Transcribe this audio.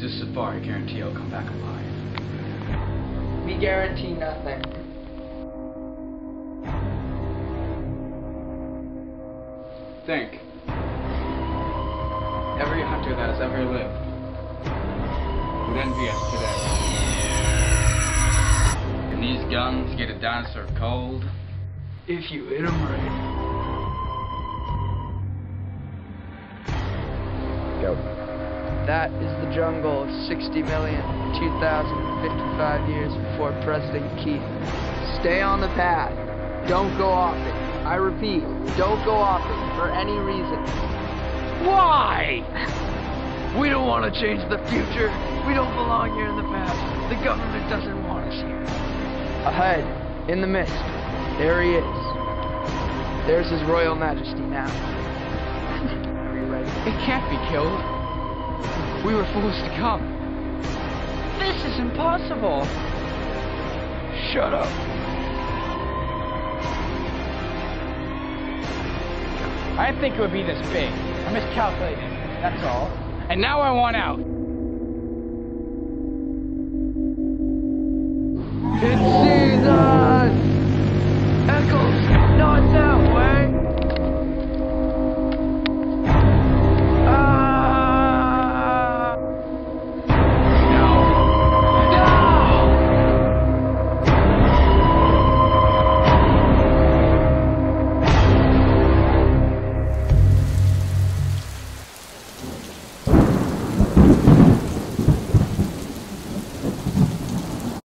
this safari guarantee I'll come back alive? We guarantee nothing. Think. Every hunter that has ever lived would envy us today. And these guns get a dinosaur cold if you hit 'em right. Go. That is the jungle of 60,002,055 years before President Keith. Stay on the path. Don't go off it. I repeat, don't go off it for any reason. Why? We don't want to change the future. We don't belong here in the past. The government doesn't want us here. Ahead, in the mist, there he is. There's His Royal Majesty now. Are you ready? It can't be killed. We were fools to come. This is impossible. Shut up. I didn't think it would be this big. I miscalculated, that's all. And now I want out. It's